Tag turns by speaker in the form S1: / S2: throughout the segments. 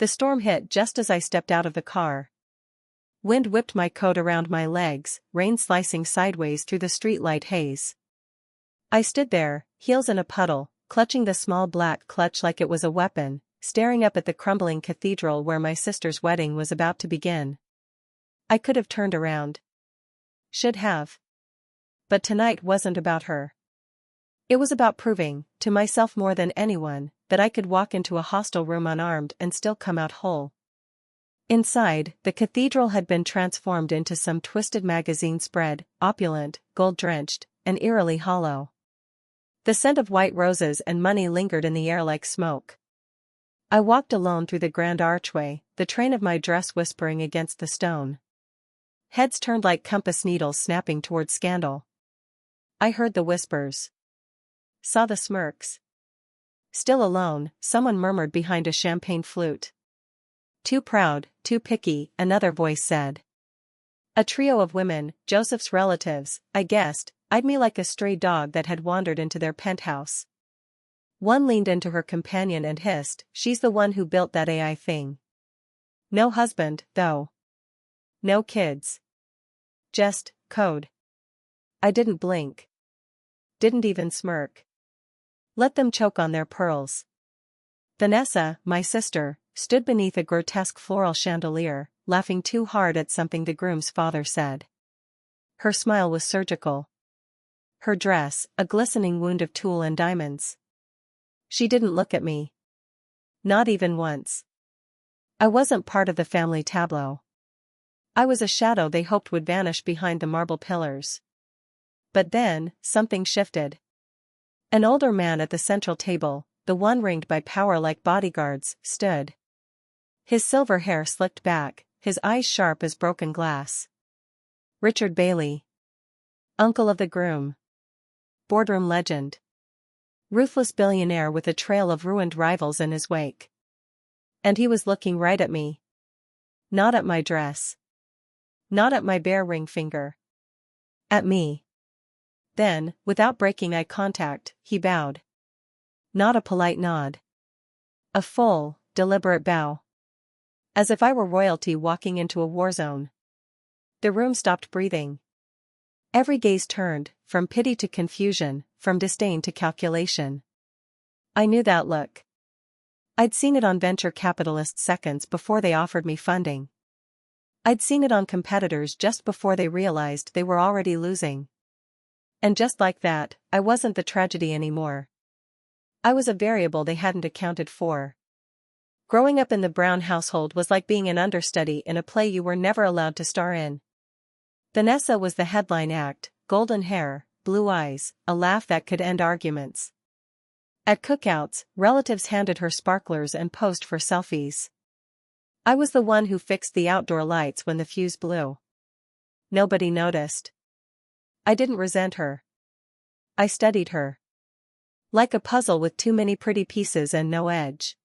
S1: The storm hit just as I stepped out of the car. Wind whipped my coat around my legs, rain slicing sideways through the streetlight haze. I stood there, heels in a puddle, clutching the small black clutch like it was a weapon, staring up at the crumbling cathedral where my sister's wedding was about to begin. I could have turned around. Should have. But tonight wasn't about her. It was about proving, to myself more than anyone, that I could walk into a hostile room unarmed and still come out whole. Inside, the cathedral had been transformed into some twisted magazine spread, opulent, gold-drenched, and eerily hollow. The scent of white roses and money lingered in the air like smoke. I walked alone through the grand archway, the train of my dress whispering against the stone. Heads turned like compass needles snapping toward scandal. I heard the whispers. Saw the smirks. Still alone, someone murmured behind a champagne flute. Too proud, too picky, another voice said. A trio of women, Joseph's relatives, I guessed, eyed me like a stray dog that had wandered into their penthouse. One leaned into her companion and hissed, "She's the one who built that AI thing. No husband, though. No kids. Just code." I didn't blink. Didn't even smirk. Let them choke on their pearls. Vanessa, my sister, stood beneath a grotesque floral chandelier, laughing too hard at something the groom's father said. Her smile was surgical. Her dress, a glistening wound of tulle and diamonds. She didn't look at me. Not even once. I wasn't part of the family tableau. I was a shadow they hoped would vanish behind the marble pillars. But then, something shifted. An older man at the central table, the one ringed by power like bodyguards, stood. His silver hair slicked back, his eyes sharp as broken glass. Richard Bailey. Uncle of the groom. Boardroom legend. Ruthless billionaire with a trail of ruined rivals in his wake. And he was looking right at me. Not at my dress. Not at my bare ring finger. At me. Then, without breaking eye contact, he bowed. Not a polite nod. A full, deliberate bow. As if I were royalty walking into a war zone. The room stopped breathing. Every gaze turned, from pity to confusion, from disdain to calculation. I knew that look. I'd seen it on venture capitalists seconds before they offered me funding. I'd seen it on competitors just before they realized they were already losing. And just like that, I wasn't the tragedy anymore. I was a variable they hadn't accounted for. Growing up in the Brown household was like being an understudy in a play you were never allowed to star in. Vanessa was the headline act, golden hair, blue eyes, a laugh that could end arguments. At cookouts, relatives handed her sparklers and posed for selfies. I was the one who fixed the outdoor lights when the fuse blew. Nobody noticed. I didn't resent her. I studied her. Like a puzzle with too many pretty pieces and no edge.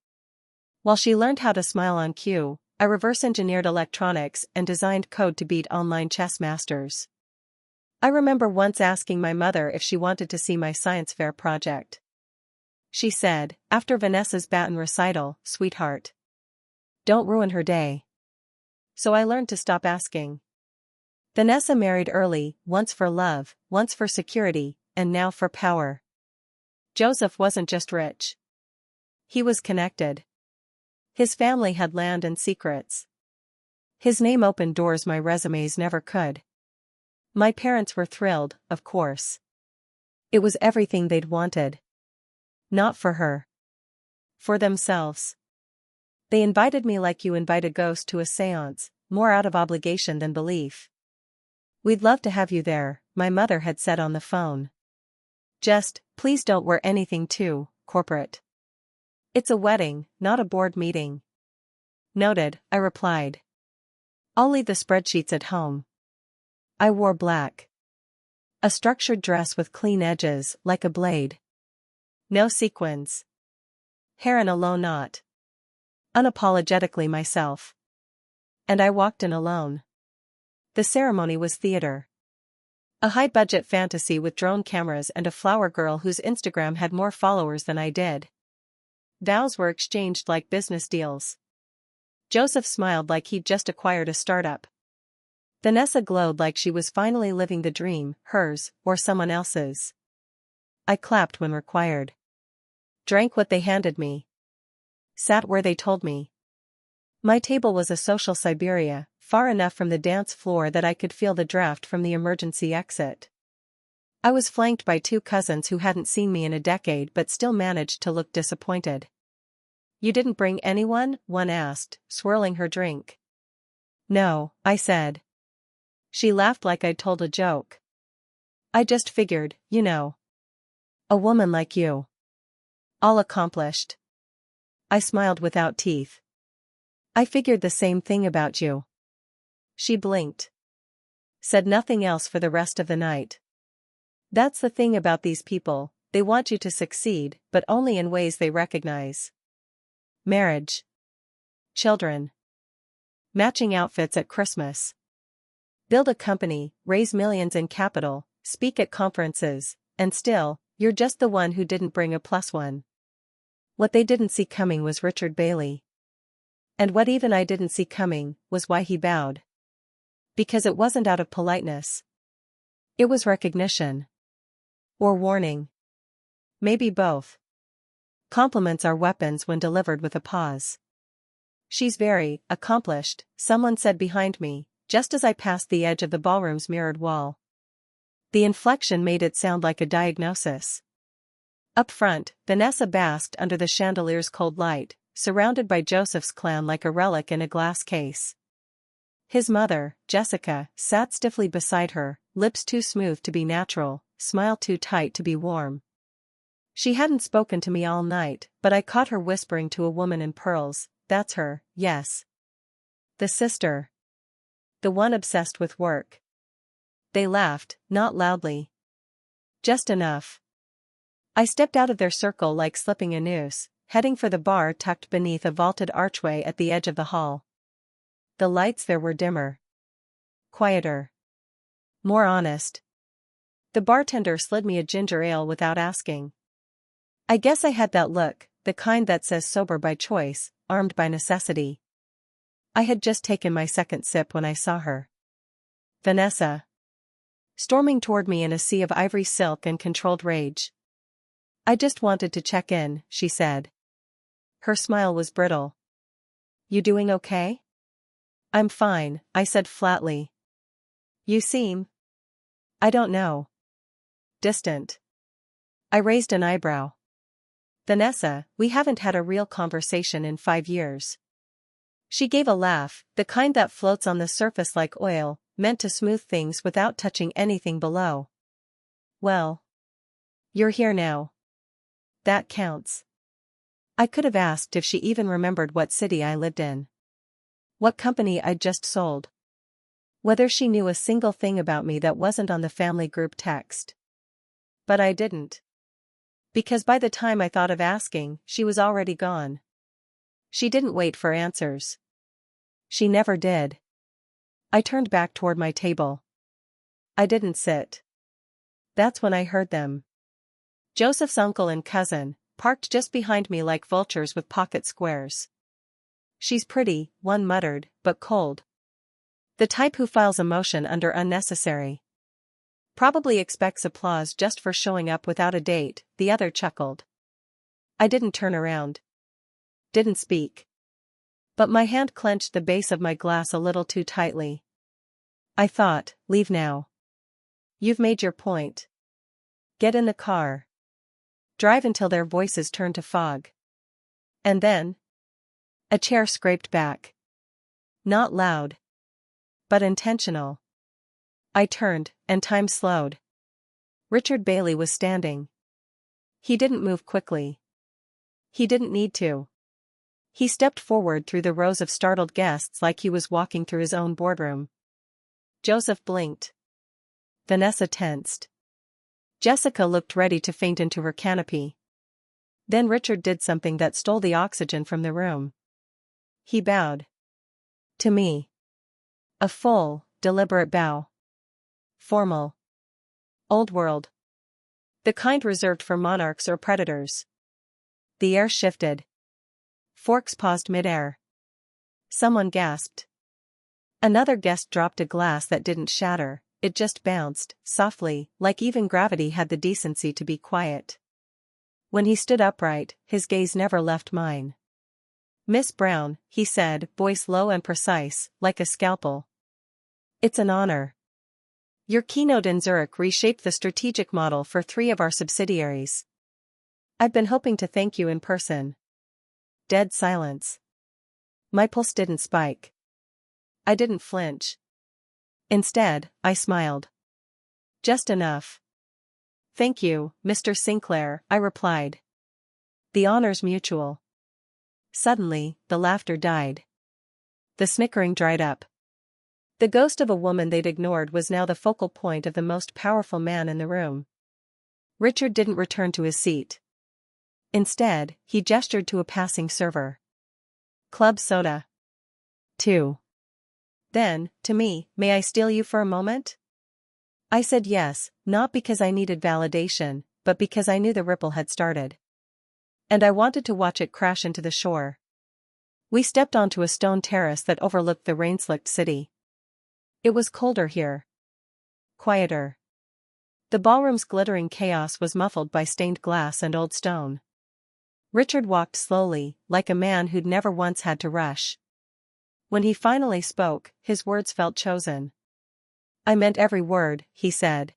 S1: While she learned how to smile on cue, I reverse-engineered electronics and designed code to beat online chess masters. I remember once asking my mother if she wanted to see my science fair project. She said, after Vanessa's baton recital, "Sweetheart, don't ruin her day." So I learned to stop asking. Vanessa married early, once for love, once for security, and now for power. Joseph wasn't just rich. He was connected. His family had land and secrets. His name opened doors my resumes never could. My parents were thrilled, of course. It was everything they'd wanted. Not for her. For themselves. They invited me like you invite a ghost to a séance, more out of obligation than belief. "We'd love to have you there," my mother had said on the phone. "Just, please don't wear anything too corporate. It's a wedding, not a board meeting." "Noted," I replied. "I'll leave the spreadsheets at home." I wore black. A structured dress with clean edges, like a blade. No sequins. Hair in a low knot. Unapologetically myself. And I walked in alone. The ceremony was theater. A high-budget fantasy with drone cameras and a flower girl whose Instagram had more followers than I did. Vows were exchanged like business deals. Joseph smiled like he'd just acquired a startup. Vanessa glowed like she was finally living the dream, hers, or someone else's. I clapped when required. Drank what they handed me. Sat where they told me. My table was a social Siberia, far enough from the dance floor that I could feel the draft from the emergency exit. I was flanked by two cousins who hadn't seen me in a decade but still managed to look disappointed. "You didn't bring anyone?" one asked, swirling her drink. "No," I said. She laughed like I'd told a joke. "I just figured, you know. A woman like you. All accomplished." I smiled without teeth. "I figured the same thing about you." She blinked. Said nothing else for the rest of the night. That's the thing about these people, they want you to succeed, but only in ways they recognize. Marriage. Children. Matching outfits at Christmas. Build a company, raise millions in capital, speak at conferences, and still, you're just the one who didn't bring a +1. What they didn't see coming was Richard Bailey. And what even I didn't see coming was why he bowed. Because it wasn't out of politeness. It was recognition. Or warning. Maybe both. Compliments are weapons when delivered with a pause. "She's very accomplished," someone said behind me, just as I passed the edge of the ballroom's mirrored wall. The inflection made it sound like a diagnosis. Up front, Vanessa basked under the chandelier's cold light, surrounded by Joseph's clown like a relic in a glass case. His mother, Jessica, sat stiffly beside her, lips too smooth to be natural, smile too tight to be warm. She hadn't spoken to me all night, but I caught her whispering to a woman in pearls, "That's her, yes. The sister. The one obsessed with work." They laughed, not loudly. Just enough. I stepped out of their circle like slipping a noose, heading for the bar tucked beneath a vaulted archway at the edge of the hall. The lights there were dimmer. Quieter. More honest. The bartender slid me a ginger ale without asking. I guess I had that look, the kind that says sober by choice, armed by necessity. I had just taken my second sip when I saw her. Vanessa. Storming toward me in a sea of ivory silk and controlled rage. "I just wanted to check in," she said. Her smile was brittle. "You doing okay?" "I'm fine," I said flatly. "You seem—" "I don't know." "Distant." I raised an eyebrow. "Vanessa, we haven't had a real conversation in 5 years." She gave a laugh, the kind that floats on the surface like oil, meant to smooth things without touching anything below. "Well. You're here now. That counts." I could have asked if she even remembered what city I lived in. What company I'd just sold. Whether she knew a single thing about me that wasn't on the family group text. But I didn't. Because by the time I thought of asking, she was already gone. She didn't wait for answers. She never did. I turned back toward my table. I didn't sit. That's when I heard them. Joseph's uncle and cousin, parked just behind me like vultures with pocket squares. "She's pretty," one muttered, "but cold. The type who files a motion under unnecessary. Probably expects applause just for showing up without a date," the other chuckled. I didn't turn around. Didn't speak. But my hand clenched the base of my glass a little too tightly. I thought, leave now. You've made your point. Get in the car. Drive until their voices turn to fog. And then? A chair scraped back. Not loud. But intentional. I turned, and time slowed. Richard Bailey was standing. He didn't move quickly. He didn't need to. He stepped forward through the rows of startled guests like he was walking through his own boardroom. Joseph blinked. Vanessa tensed. Jessica looked ready to faint into her canopy. Then Richard did something that stole the oxygen from the room. He bowed. To me. A full, deliberate bow. Formal. Old world. The kind reserved for monarchs or predators. The air shifted. Forks paused midair. Someone gasped. Another guest dropped a glass that didn't shatter, it just bounced, softly, like even gravity had the decency to be quiet. When he stood upright, his gaze never left mine. "Miss Brown," he said, voice low and precise, like a scalpel. "It's an honor. Your keynote in Zurich reshaped the strategic model for 3 of our subsidiaries. I've been hoping to thank you in person." Dead silence. My pulse didn't spike. I didn't flinch. Instead, I smiled. Just enough. "Thank you, Mr. Sinclair," I replied. "The honor's mutual." Suddenly, the laughter died. The snickering dried up. The ghost of a woman they'd ignored was now the focal point of the most powerful man in the room. Richard didn't return to his seat. Instead, he gestured to a passing server. "Club soda." 2. Then, to me, "May I steal you for a moment?" I said yes, not because I needed validation, but because I knew the ripple had started. And I wanted to watch it crash into the shore. We stepped onto a stone terrace that overlooked the rain-slicked city. It was colder here. Quieter. The ballroom's glittering chaos was muffled by stained glass and old stone. Richard walked slowly, like a man who'd never once had to rush. When he finally spoke, his words felt chosen. "I meant every word," he said.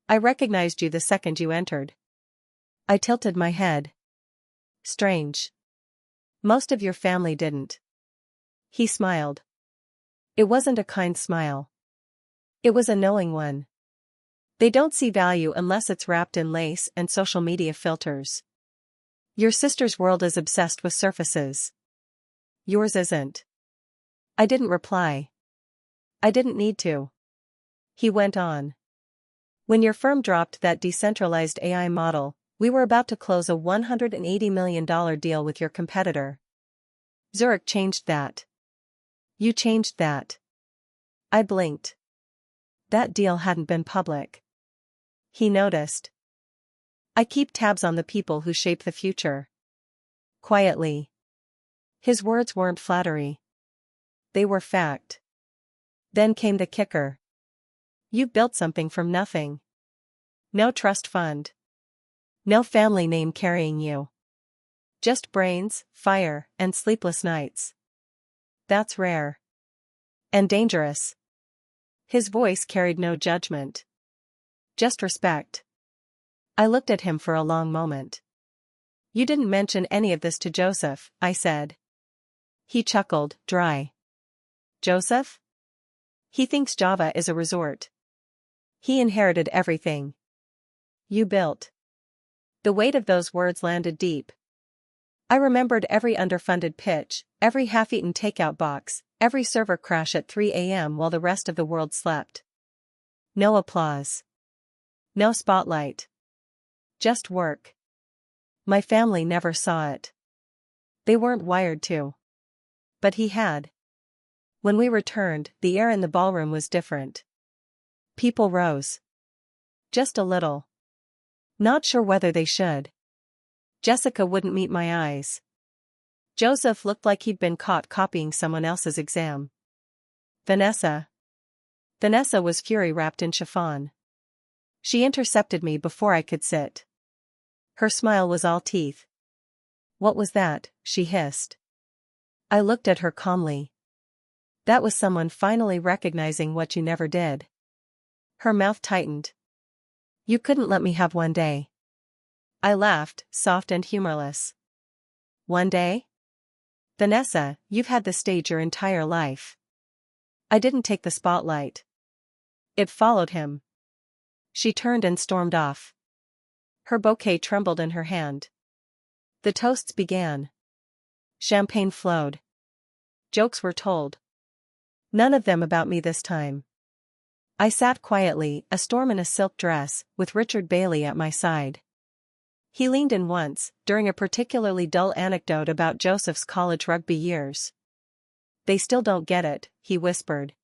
S1: "I recognized you the second you entered." I tilted my head. "Strange. Most of your family didn't." He smiled. It wasn't a kind smile. It was a knowing one. "They don't see value unless it's wrapped in lace and social media filters. Your sister's world is obsessed with surfaces. Yours isn't." I didn't reply. I didn't need to. He went on. "When your firm dropped that decentralized AI model, we were about to close a $180 million deal with your competitor. Zurich changed that. You changed that." I blinked. That deal hadn't been public. He noticed. "I keep tabs on the people who shape the future." Quietly. His words weren't flattery. They were fact. Then came the kicker. "You've built something from nothing. No trust fund. No family name carrying you. Just brains, fire, and sleepless nights. That's rare. And dangerous." His voice carried no judgment. Just respect. I looked at him for a long moment. "You didn't mention any of this to Joseph," I said. He chuckled, dry. "Joseph? He thinks Java is a resort. He inherited everything you built." The weight of those words landed deep. I remembered every underfunded pitch, every half-eaten takeout box, every server crash at 3 a.m. while the rest of the world slept. No applause. No spotlight. Just work. My family never saw it. They weren't wired to. But he had. When we returned, the air in the ballroom was different. People rose. Just a little. Not sure whether they should. Jessica wouldn't meet my eyes. Joseph looked like he'd been caught copying someone else's exam. Vanessa. Vanessa was fury wrapped in chiffon. She intercepted me before I could sit. Her smile was all teeth. "What was that?" she hissed. I looked at her calmly. That was someone finally recognizing what you never did. Her mouth tightened. "You couldn't let me have one day." I laughed, soft and humorless. "One day? Vanessa, you've had the stage your entire life." I didn't take the spotlight. It followed him. She turned and stormed off. Her bouquet trembled in her hand. The toasts began. Champagne flowed. Jokes were told. None of them about me this time. I sat quietly, a storm in a silk dress, with Richard Bailey at my side. He leaned in once, during a particularly dull anecdote about Joseph's college rugby years. "They still don't get it," he whispered.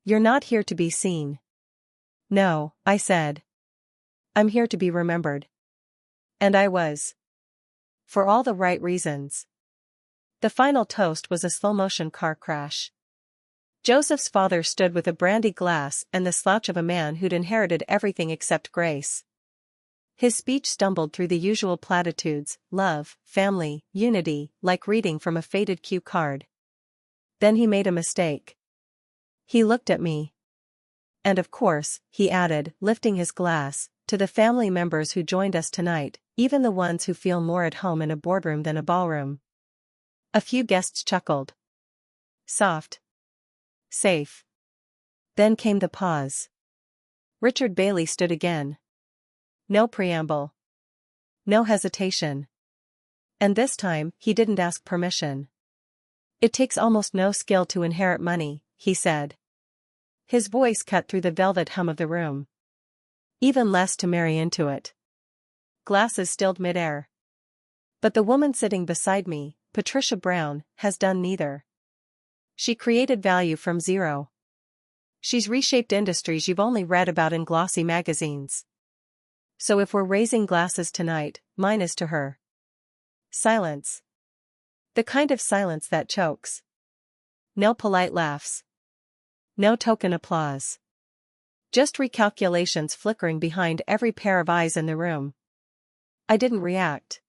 S1: "You're not here to be seen." "No," I said. "I'm here to be remembered." And I was. For all the right reasons. The final toast was a slow-motion car crash. Joseph's father stood with a brandy glass and the slouch of a man who'd inherited everything except grace. His speech stumbled through the usual platitudes: love, family, unity, like reading from a faded cue card. Then he made a mistake. He looked at me. And of course, he added, lifting his glass, to the family members who joined us tonight, even the ones who feel more at home in a boardroom than a ballroom. A few guests chuckled. Soft. Safe. Then came the pause. Richard Bailey stood again. No preamble. No hesitation. And this time, he didn't ask permission. It takes almost no skill to inherit money, he said. His voice cut through the velvet hum of the room. Even less to marry into it. Glasses stilled midair. But the woman sitting beside me, Patricia Brown, has done neither. She created value from zero. She's reshaped industries you've only read about in glossy magazines. So if we're raising glasses tonight, mine is to her. Silence. The kind of silence that chokes. No polite laughs. No token applause. Just recalculations flickering behind every pair of eyes in the room. I didn't react.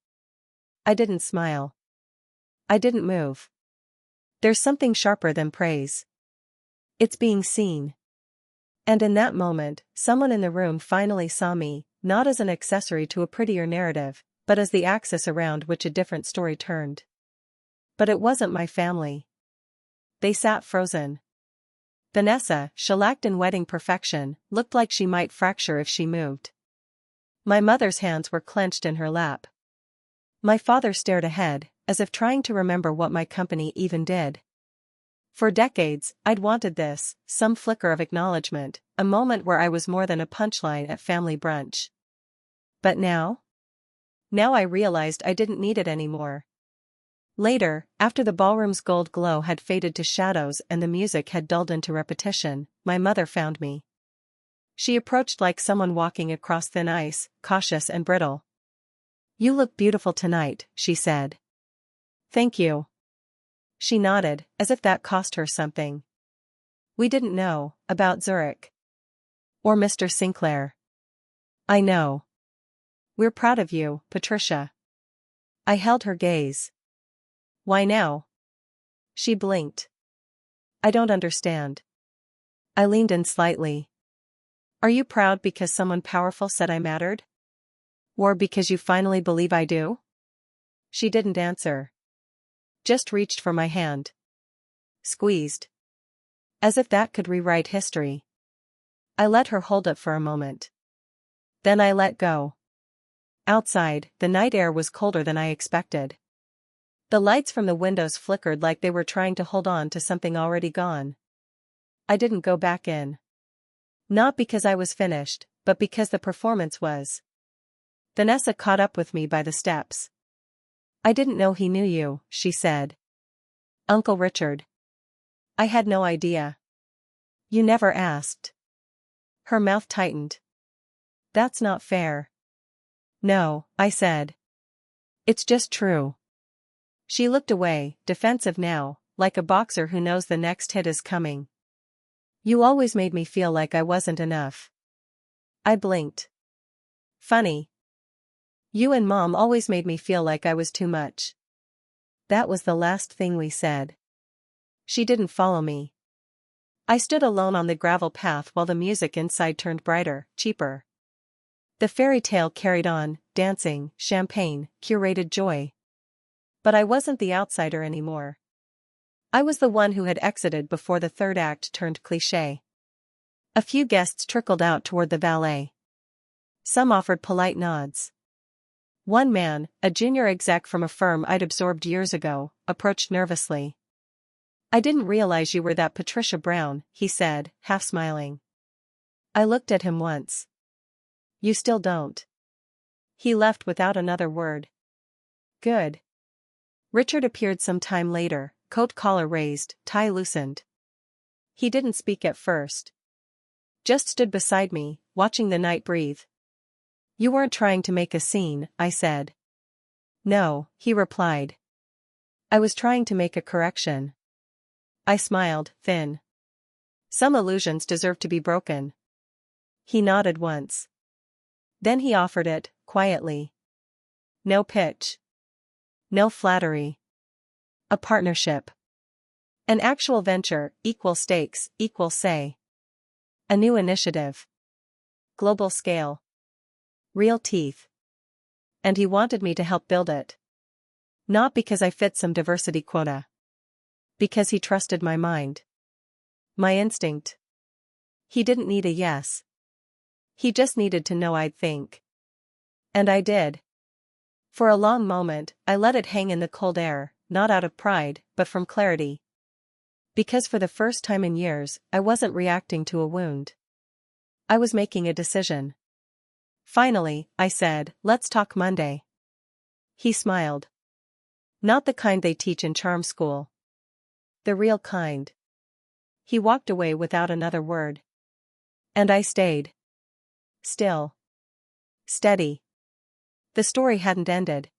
S1: I didn't smile. I didn't move. There's something sharper than praise. It's being seen. And in that moment, someone in the room finally saw me, not as an accessory to a prettier narrative, but as the axis around which a different story turned. But it wasn't my family. They sat frozen. Vanessa, shellacked in wedding perfection, looked like she might fracture if she moved. My mother's hands were clenched in her lap. My father stared ahead, as if trying to remember what my company even did. For decades, I'd wanted this, some flicker of acknowledgement, a moment where I was more than a punchline at family brunch. But now? Now I realized I didn't need it anymore. Later, after the ballroom's gold glow had faded to shadows and the music had dulled into repetition, my mother found me. She approached like someone walking across thin ice, cautious and brittle. "You look beautiful tonight," she said. "Thank you." She nodded, as if that cost her something. "We didn't know about Zurich. Or Mr. Sinclair." "I know. We're proud of you, Patricia." I held her gaze. "Why now?" She blinked. "I don't understand." I leaned in slightly. "Are you proud because someone powerful said I mattered? Or because you finally believe I do?" She didn't answer. Just reached for my hand. Squeezed. As if that could rewrite history. I let her hold it for a moment. Then I let go. Outside, the night air was colder than I expected. The lights from the windows flickered like they were trying to hold on to something already gone. I didn't go back in. Not because I was finished, but because the performance was. Vanessa caught up with me by the steps. "I didn't know he knew you," she said. "Uncle Richard." I had no idea. "You never asked." Her mouth tightened. "That's not fair." "No," I said. "It's just true." She looked away, defensive now, like a boxer who knows the next hit is coming. "You always made me feel like I wasn't enough." I blinked. "Funny. You and Mom always made me feel like I was too much." That was the last thing we said. She didn't follow me. I stood alone on the gravel path while the music inside turned brighter, cheaper. The fairy tale carried on, dancing, champagne, curated joy. But I wasn't the outsider anymore. I was the one who had exited before the third act turned cliché. A few guests trickled out toward the valet. Some offered polite nods. One man, a junior exec from a firm I'd absorbed years ago, approached nervously. "I didn't realize you were that Patricia Brown," he said, half smiling. I looked at him once. "You still don't." He left without another word. Good. Richard appeared some time later, coat collar raised, tie loosened. He didn't speak at first. Just stood beside me, watching the night breathe. "You weren't trying to make a scene," I said. "No," he replied. I was trying to make a correction. I smiled, thin. Some illusions deserve to be broken. He nodded once. Then he offered it, quietly. No pitch. No flattery. A partnership. An actual venture, equal stakes, equal say. A new initiative. Global scale. Real teeth. And he wanted me to help build it. Not because I fit some diversity quota. Because he trusted my mind. My instinct. He didn't need a yes. He just needed to know I'd think. And I did. For a long moment, I let it hang in the cold air, not out of pride, but from clarity. Because for the first time in years, I wasn't reacting to a wound. I was making a decision. Finally, I said, let's talk Monday. He smiled. Not the kind they teach in charm school. The real kind. He walked away without another word. And I stayed. Still. Steady. The story hadn't ended.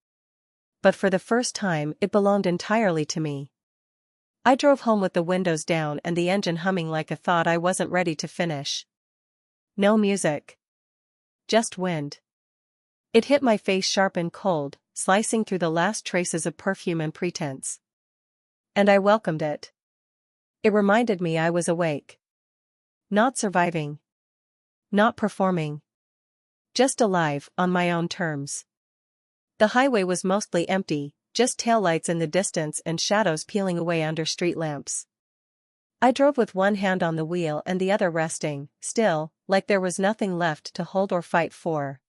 S1: But for the first time, it belonged entirely to me. I drove home with the windows down and the engine humming like a thought I wasn't ready to finish. No music. Just wind. It hit my face sharp and cold, slicing through the last traces of perfume and pretense. And I welcomed it. It reminded me I was awake. Not surviving. Not performing. Just alive, on my own terms. The highway was mostly empty, just taillights in the distance and shadows peeling away under street lamps. I drove with one hand on the wheel and the other resting, still, like there was nothing left to hold or fight for.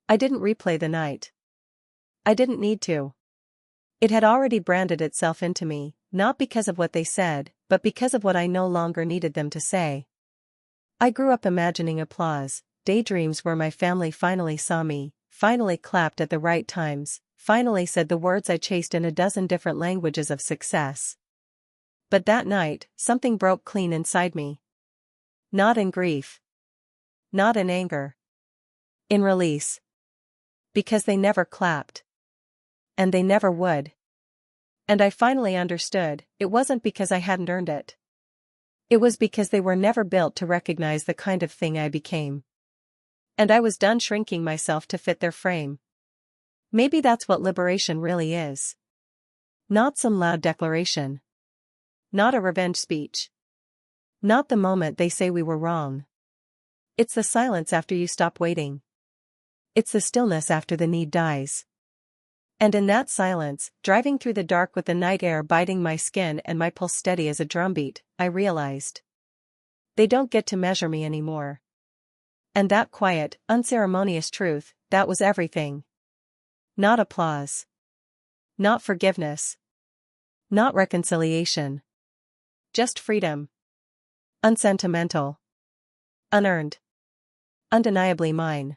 S1: I didn't replay the night. I didn't need to. It had already branded itself into me, not because of what they said, but because of what I no longer needed them to say. I grew up imagining applause, daydreams where my family finally saw me, finally clapped at the right times, finally said the words I chased in a dozen different languages of success. But that night, something broke clean inside me. Not in grief. Not in anger. In release. Because they never clapped. And they never would. And I finally understood, it wasn't because I hadn't earned it. It was because they were never built to recognize the kind of thing I became. And I was done shrinking myself to fit their frame. Maybe that's what liberation really is. Not some loud declaration. Not a revenge speech. Not the moment they say we were wrong. It's the silence after you stop waiting. It's the stillness after the need dies. And in that silence, driving through the dark with the night air biting my skin and my pulse steady as a drumbeat, I realized. They don't get to measure me anymore. And that quiet, unceremonious truth, that was everything. Not applause. Not forgiveness. Not reconciliation. Just freedom. Unsentimental. Unearned. Undeniably mine.